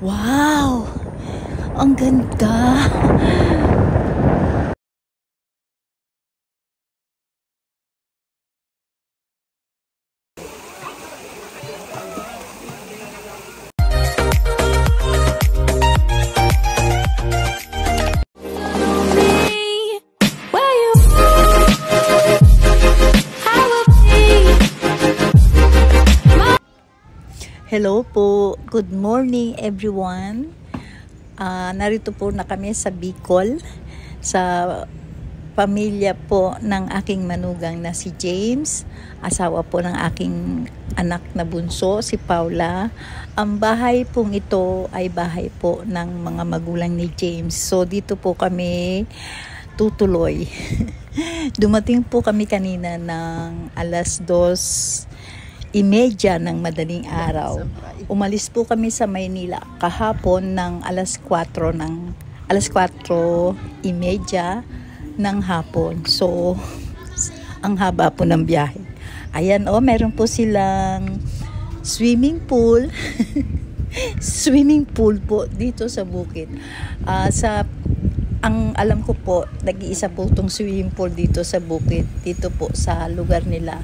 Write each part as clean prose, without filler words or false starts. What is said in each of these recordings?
Wow! Ang ganda! Hello po, good morning everyone. Narito po na kami sa Bicol, sa pamilya po ng aking manugang na si James, asawa po ng aking anak na bunso, si Paula. Ang bahay pong ito ay bahay po ng mga magulang ni James. So dito po kami tutuloy. Dumating po kami kanina ng alas 2:30 ng madaling araw. Umalis po kami sa Maynila kahapon ng alas 4:30 ng hapon. So, ang haba po ng biyahe. Ayan meron po silang swimming pool. Swimming pool po dito sa bukid. Ang alam ko po, nag-iisa po itong swimming pool dito sa bukid. Dito po sa lugar nila.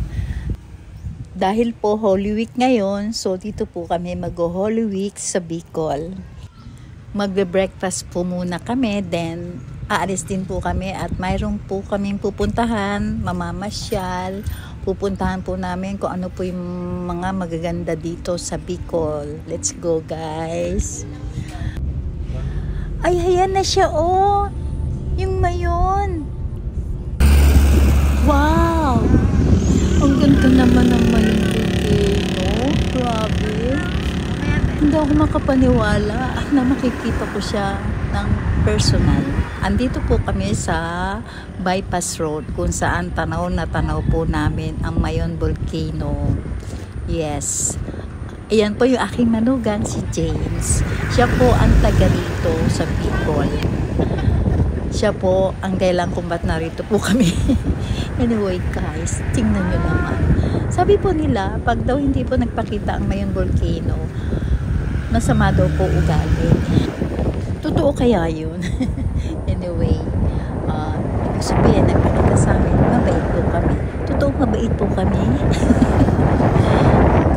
Dahil po Holy Week ngayon, so dito po kami mag-Holy Week sa Bicol. Magbe-breakfast po muna kami, then aalis din po kami at mayroon po kaming pupuntahan, mamamasyal. Pupuntahan po namin kung ano po yung mga magaganda dito sa Bicol. Let's go guys! Ay, ayan na siya yung mayon. Wow! Ang ganda naman ng mayon volcano. Grabe. Hindi ako makapaniwala na makikita ko siya ng personal. Andito po kami sa Bypass Road kung saan tanaw na tanaw po namin ang Mayon Volcano. Yes. Ayan po yung aking manugang si James. Siya po ang taga rito sa Bicol. Siya po ang dahilan kung ba't narito po kami. Anyway guys, tingnan nyo naman. Sabi po nila, pag daw hindi po nagpakita ang Mayon Volcano, masama daw po ugali. Totoo kaya yun? Anyway, ibig sabihin, nagpakita sa amin, mabait po kami. Totoo mabait po kami.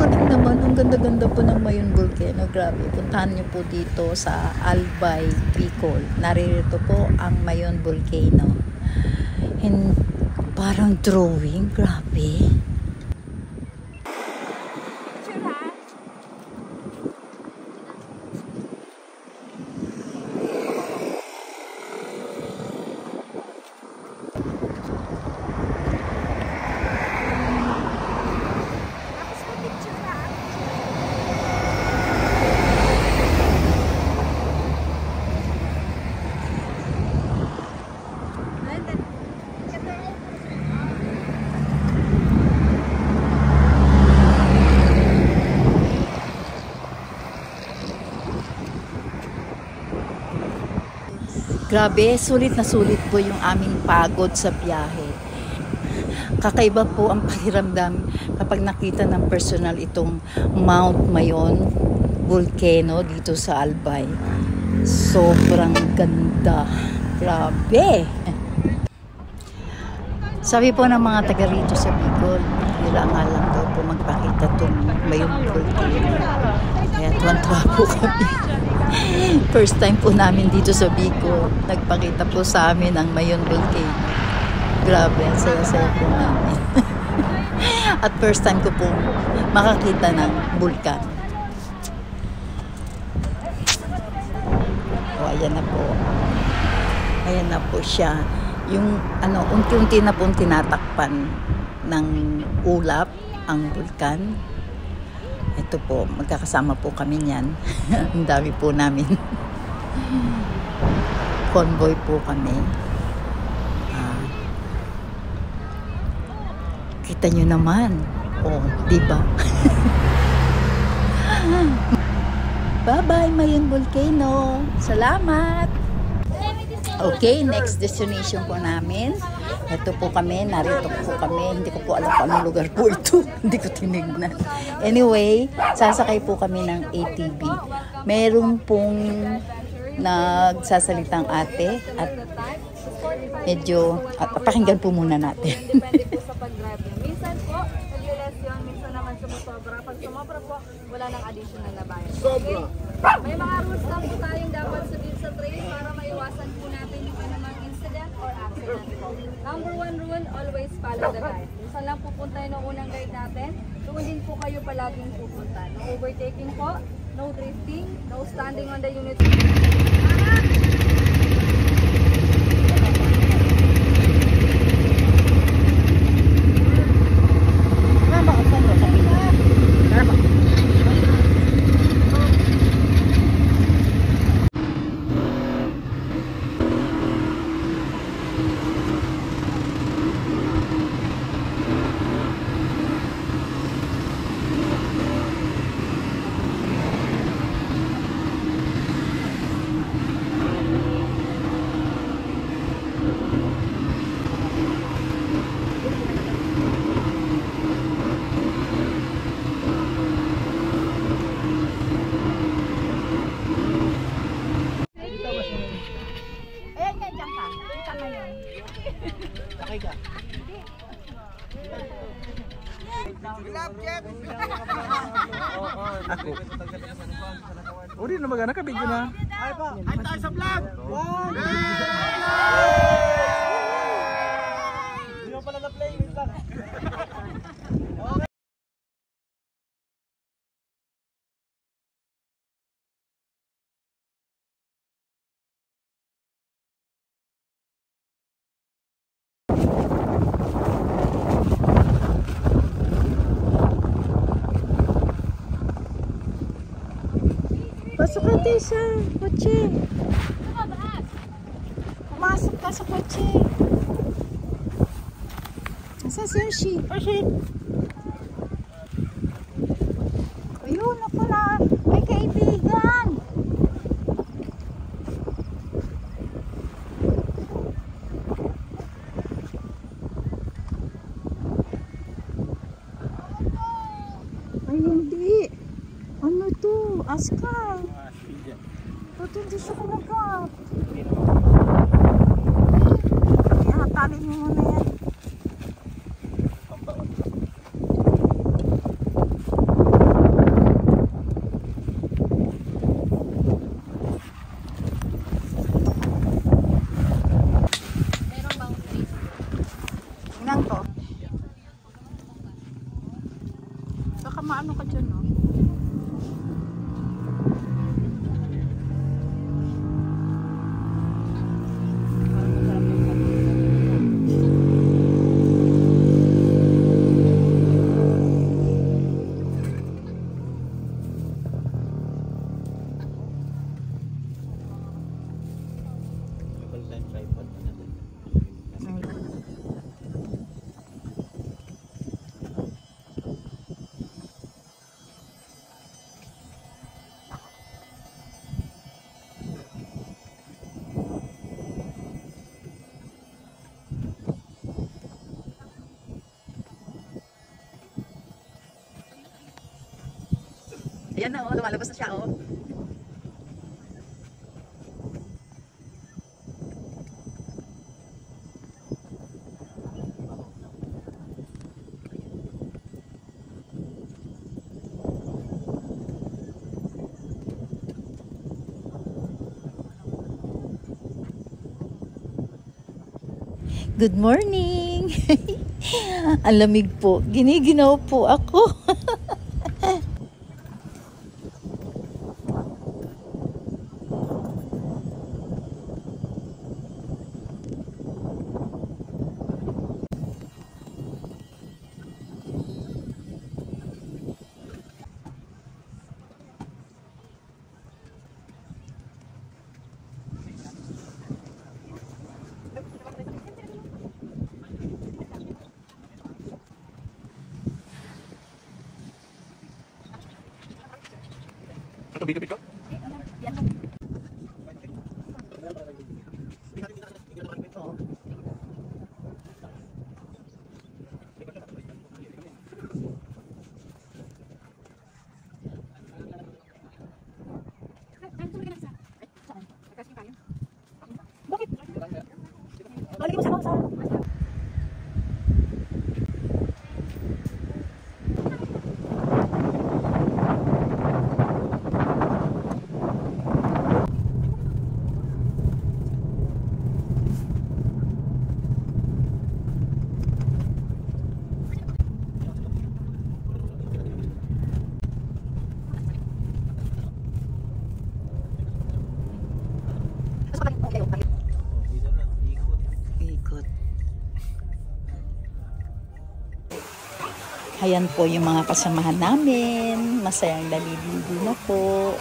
Kuning naman, ang ganda-ganda po ng Mayon Volcano. Grabe, puntahan nyo po dito sa Albay, Bicol. Naririto po ang Mayon Volcano. And parang drawing, grabe. Grabe, sulit na sulit po yung aming pagod sa biyahe. Kakaiba po ang pakiramdam kapag nakita ng personal itong Mount Mayon Volcano dito sa Albay. Sobrang ganda. Grabe! Sabi po ng mga taga rito sa Bicol, kailangan lang daw po magpakita itong Mayon Volcano. Kaya tuwan-tuwa po kami. First time po namin dito sa Bicol, nagpakita po sa amin ang Mayon Volcano. Grabe, ang saya-saya po namin. At first time ko po makakita ng bulkan. Ayan na po. Ayan na po siya. Yung unti-unti na po tinatakpan ng ulap ang bulkan. Ito po, magkakasama po kami niyan. Ang dami po namin. Convoy po kami. Kita nyo naman. Diba? Bye-bye, Mayon Volcano. Salamat! Okay, next destination po namin. Ito po kami, narito po kami. Hindi ko po alam kung anong lugar po ito. Hindi ko tinignan. Anyway, sasakay po kami ng ATV. Meron pong nagsasalitang ate at medyo pakinggan po muna natin. Depende po sa pag-drive niyo. Minsan po, nag-less yun. Minsan naman sumusobra. Pag sumobra po, wala nang additional na bayad. Okay? May mga rules lang po tayong dapat sabihin sa train para maiwasan po natin yung anumang incident or accident po. Number 1 rule, always follow the guide. Minsan lang pupunta yung unang guide natin. Doon din po kayo palaging pupunta. No overtaking po, no drifting, no standing on the unit. Uri na magana ka video na. Ay pa. Ay tayo sa vlog. Hindi mo pala na-play wait lang. Pasok ka tayo sa kotse. Pumasok ka sa kotse. Nasa si Hershey? Hershey! Ayun, ako na. May kaibigan. Ay, hindi. Ano to? Askal. Ba't hindi siya kumagat? Ihatalin mo muna yan. Meron bang free? Inang to. Baka maano ka dyan, no? Ayan na, oh, lumalabas na siya, oh. Good morning! Ang lamig po. Giniginaw po ako. Ito, bito. Ikot. Ayan po yung mga kasamahan namin. Masayang naliligo na po.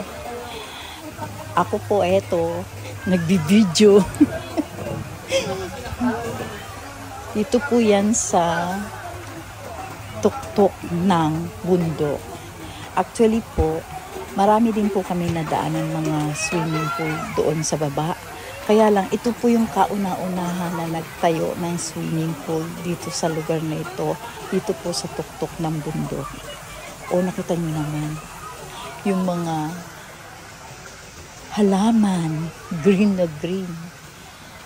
Ako po eto, nagbibideo. Dito po yan sa tuktok ng bundok. Actually po, marami din po kami nadaanan mga swimming pool doon sa baba. Kaya lang, ito po yung kauna-unahan na nagtayo ng swimming pool dito sa lugar na ito. Dito po sa tuktok ng bundok. O, nakita niyo naman, yung mga halaman, green na green.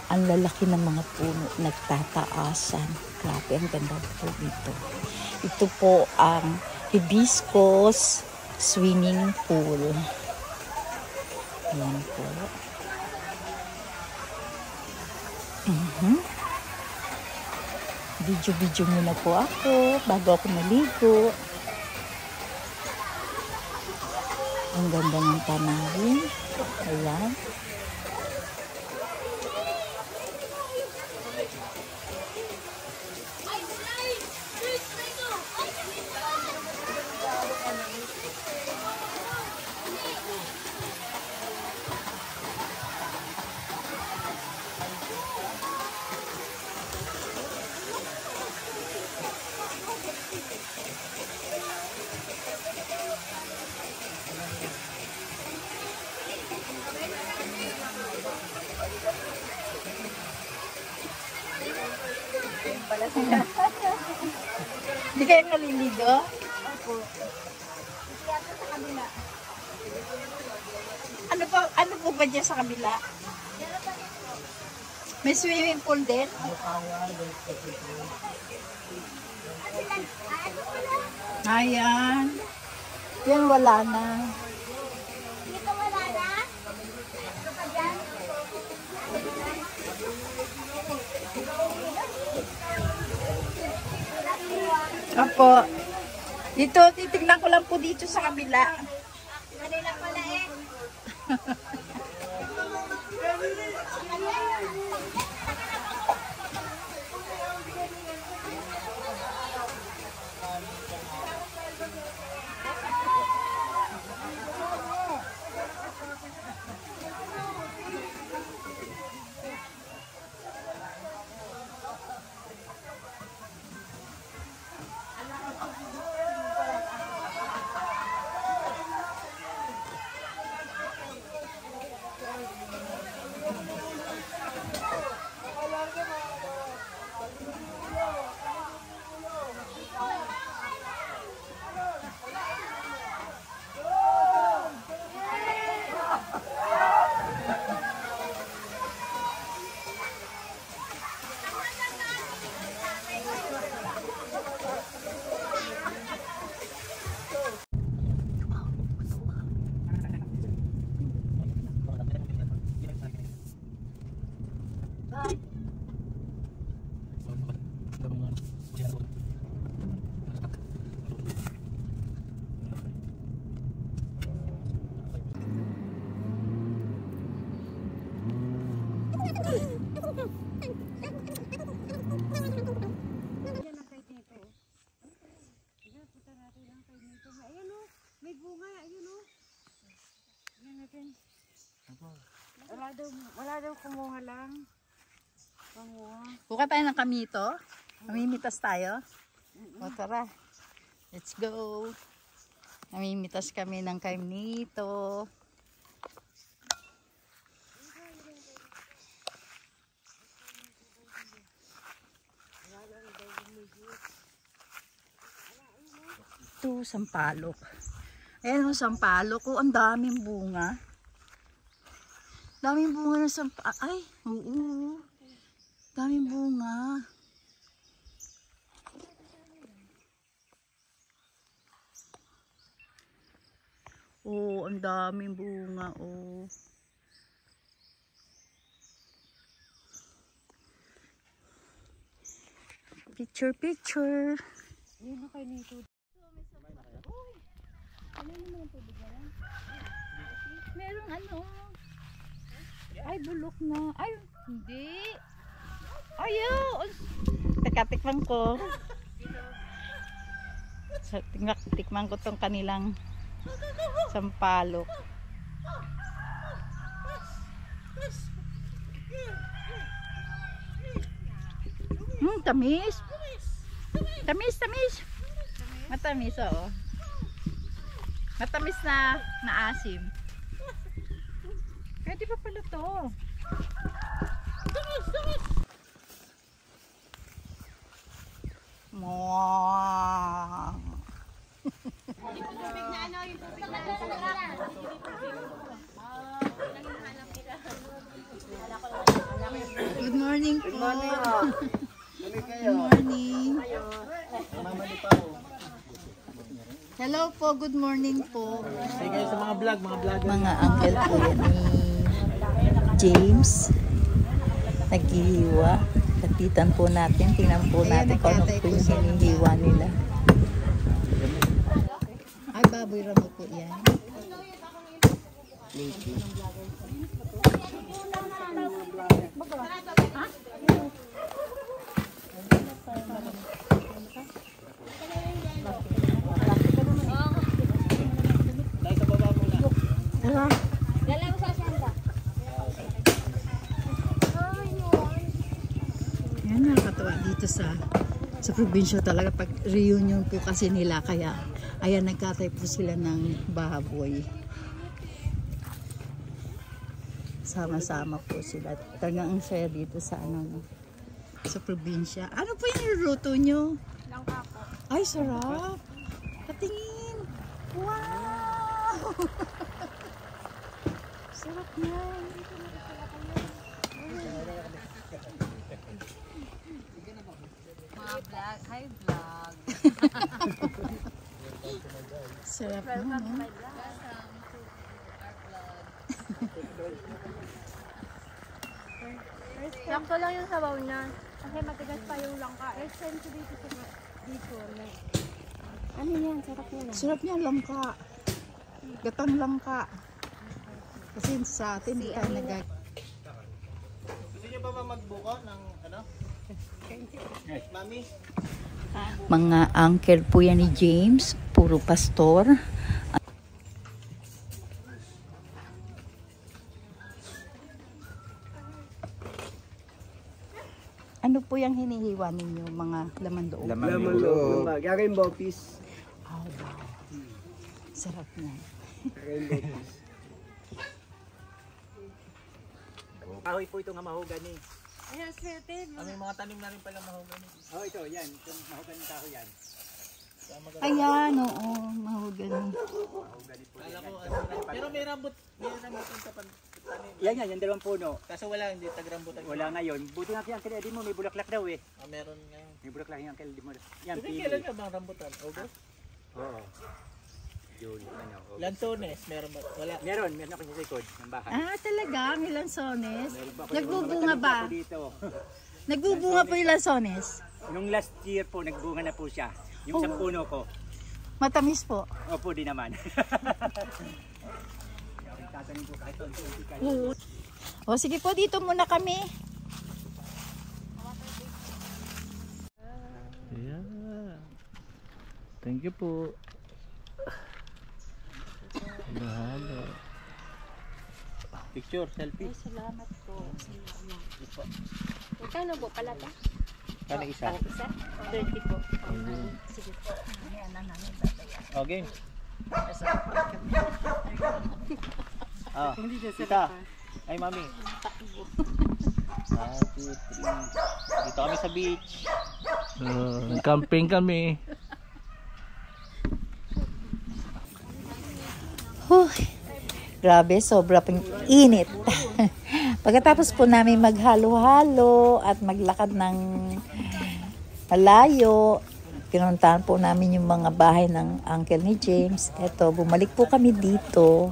Ang lalaki ng mga puno, nagtataasan. Grabe, ang ganda po dito. Ito po ang hibiscus swimming pool. Ayan po. Video-video muna po ako bago ako maligo. Ang ganda ng tanawin. Ayan. Hindi kayo naliligo? Opo. Ano po ba dyan sa kabila? May swimming pool din? Ayan. Yan wala na. Dito wala na? Dito pa dyan? Opo. Dito, titignan ko lang po dito sa kabila. Kanila pala eh. May bunga, ayun o. Yan natin. Wala daw kumuha lang. Panguha. Buka tayo ng kamito. Mamimitas tayo. O tara. Let's go. Mamimitas kami ng kamito. Ito, sampalok. Ayan yung sampalok ko. Ang daming bunga. Daming bunga ng sampalok. Ay, oo. Daming bunga. Oh, ang daming bunga. Oh. Picture, picture. Yun na kayo nito. Merong ano. Ay, bulok na. Ay, hindi. Ayaw. Teka, tikman ko. So, tikman ko tong kanilang sampalok. Tamis. Tamis. Matamis, oo. Matamis na asim. Pwede pa pala to. Mwah. Good morning po. Good morning. Hello po, good morning po. Say kayo sa mga vlog, mga vlogger. Mga uncle po yan ni James. Naghihiwa. Kapitan po natin. Tingnan po natin kung ano po yung hinihiwa nila. Ay, baboy ramo po yan. Yan, nakakatawa dito sa probinsya talaga pag reunion po kasi nila, kaya ayan, nagkatay po sila ng baboy. Sama-sama po sila. Talagang ang saya dito sa sa probinsya. Ano po yung niluto nyo? Langka po. Ay, sarap. Patingin. Wow! Sarap yan. Mga vlog. Hi vlog. Sarap naman. Sakto lang yung sabaw niya. Kasi matigas pa yung langka. Sensitive dito. Ano yan? Sarap yan. Sarap niya, langka. Gatang langka. Kasi sa atin, hindi tayo Gusto niyo pa ba magbuko ng ano? Mami? Mga uncle po yan ni James, puro pastor. Ano po yung hinihiwa ninyo, mga laman loob? Laman loob. Rainbow piece. Oh, wow. Sarap niya. Rainbow piece. Kahoy po ito nga mahogani. Ayan, swerte. May mga tanim na rin pala mahogani. Oh, ito, yan. Itong mahogani kahoy yan. Ayan, oo, mahogani. Kala ko, ano lang. Pero may rambutan sa tanim. Yan yan, yung dalawang puno. Kaso wala, hindi tagrambutan. Wala ngayon. Buti nga kaya Uncle Eddie mo, may bulaklak daw eh. Meron ngayon. May bulaklak yung Uncle Eddie mo. Yan, Kasi pili. kailan ka bang rambutan? August? Oo. June, ano. August. Lansones, meron ba? Wala. Meron ako sa likod ng bahay. Ah, talaga? May lansones? Meron pa ako Nagbubunga ba? ako dito. Nagbubunga po yung lansones? Nung last year po, nagbunga na po siya. Yung sa puno ko. Matamis po. Opo, di naman. Tatanim po kahit unti-unti kayo. O sige po, dito muna kami. Yeah. Thank you po. Mahalo. Picture, selfie. Salamat po. Magkano po pala ito? Kano isa? Isa? 30 po. Sige po. Ayan na namin. Okay. Ah, Hindi siya isa. Ay, mami. 1, 2, 3. Dito kami sa beach. Camping kami. Grabe, sobra pang init. Pagkatapos po namin maghalo-halo at maglakad ng malayo, pinuntahan po namin yung mga bahay ng uncle ni James. Eto, bumalik po kami dito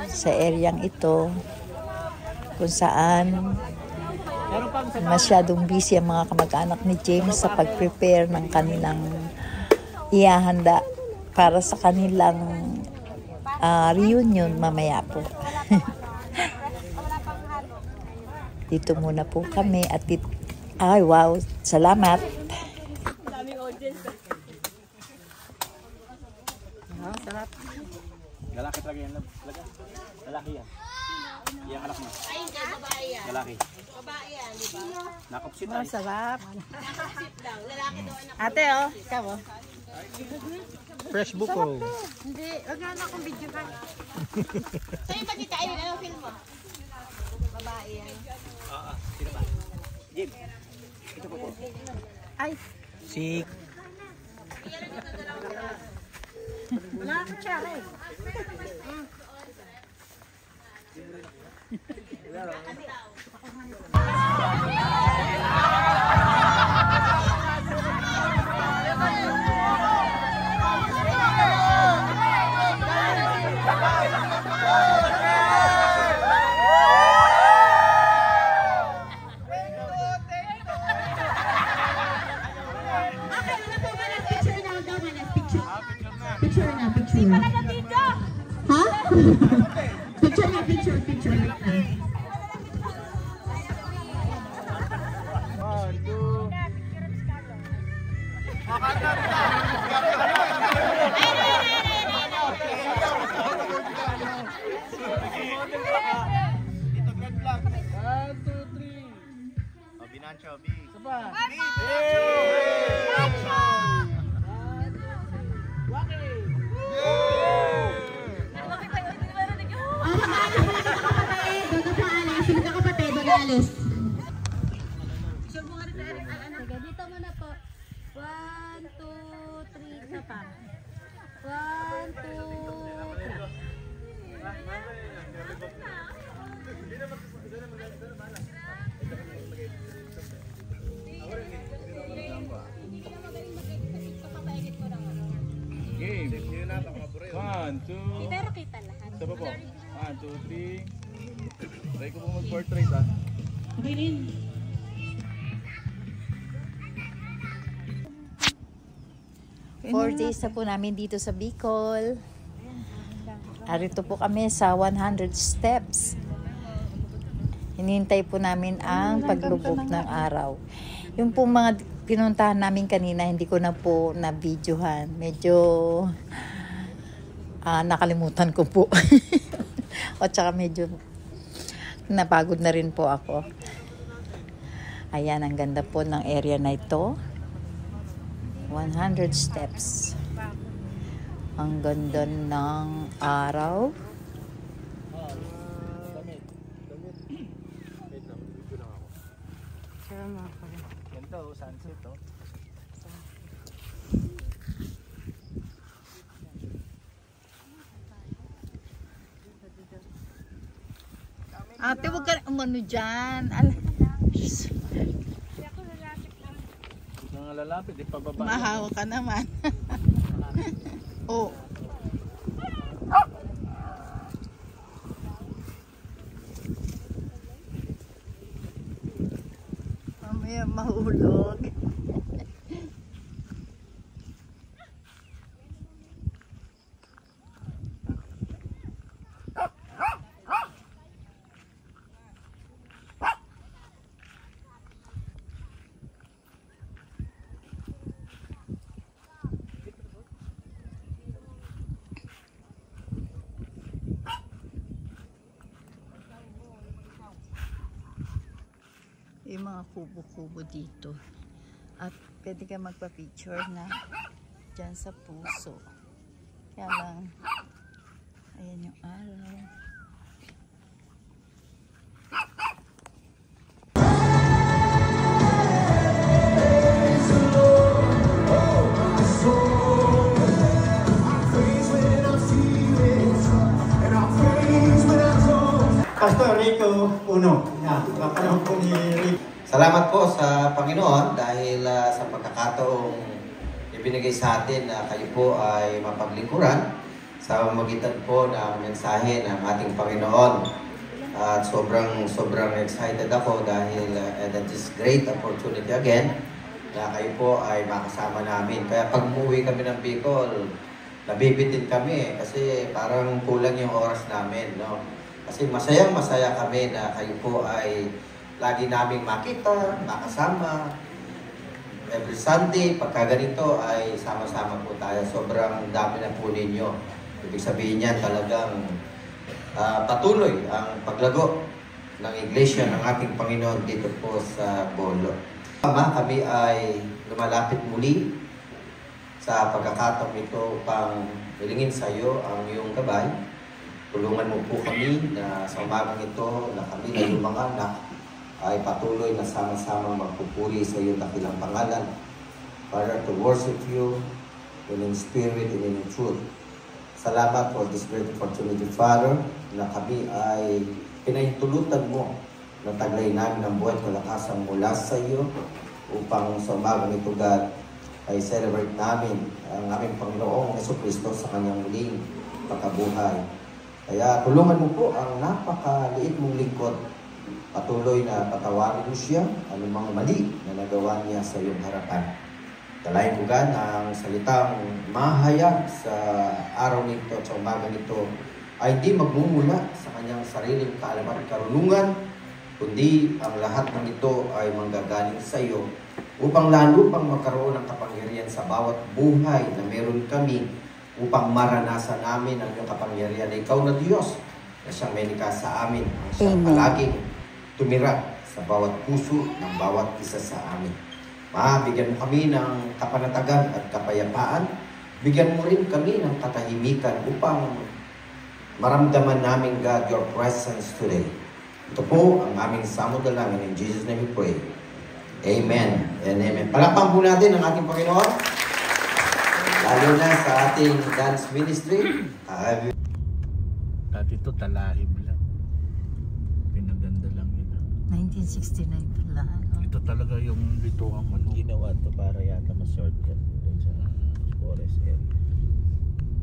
sa areang ito kung saan masyadong busy ang mga kamag-anak ni James sa pag-prepare ng kanilang ihahanda para sa kanilang reunion mamaya po. Dito muna po kami at ay wow, salamat. Sarap. Lalaki talaga yan. Lalaki yan. Iyang anak mo. Ay, hindi, babae yan. Lalaki. Babae yan, di ba? Nakapsit Oh, ay. sarap. Nakasip daw. Lalaki daw anak. Ate, oh. Ikaw, oh. Fresh buko. Hindi, wag na akong video ka. Sa'yo ba tita? Ayun, ano film mo? Babae yan. Sino ba? Jim. Ito po po. Ay, Si wala akong tsara eh. Picture na, picture. Hindi pala na video! Ha? Picture na, picture. Sige, dito muna po. 1, 2, 3, isa pa. 1, 2, 3. game. 1, 2. Pero kita lahat. Isa pa po. 1, 2, 3. Try ko po mag-portrait ah. Okay rin. Four days na po namin dito sa Bicol. Arito po kami sa 100 steps. Hinihintay po namin ang paglubog ng araw. Yung po mga pinuntahan namin kanina, hindi ko na po na-videohan. Medyo nakalimutan ko po. O tsaka medyo napagod na rin po ako. Ayan, ang ganda po ng area na ito. 100 steps. Ang ganda ng araw. Ganda oh, sunset oh. Ate, huwag ka umano dyan. Mga lalapit, di pababa. Mahawa ka naman. Oh. Mamaya mahulog. Yung mga kubo-kubo dito. At pwede ka magpa-picture na dyan sa puso. Kaya lang, ayan yung araw. Pastor Rico Uno. Kapanahon po ni Rico. Salamat po sa Panginoon dahil sa pagkakataong ibinigay sa atin na kayo po ay mapaglingkuran sa magitan po ng mensahe ng ating Panginoon. At sobrang excited ako dahil that is great opportunity again na kayo po ay makasama namin. Kaya pag umuwi kami ng Bicol, nabibitin kami kasi parang kulang yung oras namin, no? Kasi masayang-masaya kami na kayo po ay lagi naming makita, makasama. Every Sunday, pagka ganito ay sama-sama po tayo. Sobrang dami na po ninyo. Ibig sabihin niyan talagang patuloy ang paglago ng iglesia ng ating Panginoon dito po sa Bolo. Kami ay lumalapit muli sa pagkakataong ito upang hilingin sa iyo ang iyong gabay. Tulungan mo po kami na sa umagang ito na kami na iyong mga anak ay patuloy na sama-samang magpupuri sa iyong dakilang pangalan para to worship you in spirit and in truth. Salamat for this great opportunity, Father, na kami ay pinahintulutan mo na taglay namin ang buhay kalakasan mula sa iyo upang sa umagang ito, God, ay celebrate namin ang aming Panginoong Jesucristo sa kanyang muling pagkabuhay. Kaya tulungan mo po ang napakaliit mong lingkod. Patuloy na patawarin mo siya anumang mali na nagawa niya sa iyong harapan. Dalayan ko God ang salitang mahayag sa araw nito at sa umaga nito ay hindi magmumula sa kanyang sariling kaalaman at karunungan, kundi ang lahat ng ito ay manggagaling sa iyo upang lalo pang magkaroon ng kapangyarihan sa bawat buhay na meron kami upang maranasan namin ang iyong kapangyarihan na ikaw na Diyos na siyang may likas sa amin ang siyang palaging tumira sa bawat puso ng bawat isa sa amin. Bigyan mo kami ng kapanatagan at kapayapaan. Bigyan mo rin kami ng katahimikan upang maramdaman namin, God, your presence today. Ito po ang aming samod na lang. In Jesus' name we pray. Amen and amen. Palakpan po natin ang ating Panginoon. Lalo na sa ating dance ministry. Dati ito talahib lang. Pinaganda lang nila. 1969 pala. Ito talaga yung bituang manok. Ginawa to para yata ma-shortcut dun sa forest area.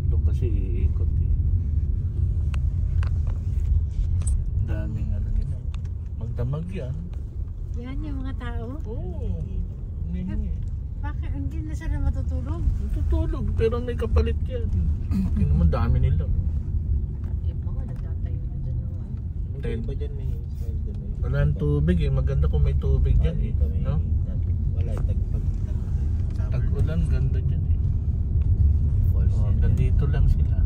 Doon kasi iikot eh. Daming ano nila. Magdamag yan. Yan yung mga tao. Oo. Hindi. Bakit hindi na sila matutulog? Tutulog pero may kapalit yan. Yun naman dami nila. Yung mga nagtatayo na dyan ng ano. Ten. Iba dyan may smell dyan. Wala ang tubig eh. Maganda kung may tubig dyan eh. No? Wala, Tag-ulan, ganda dyan eh. Falls Oh, yan. nandito lang sila.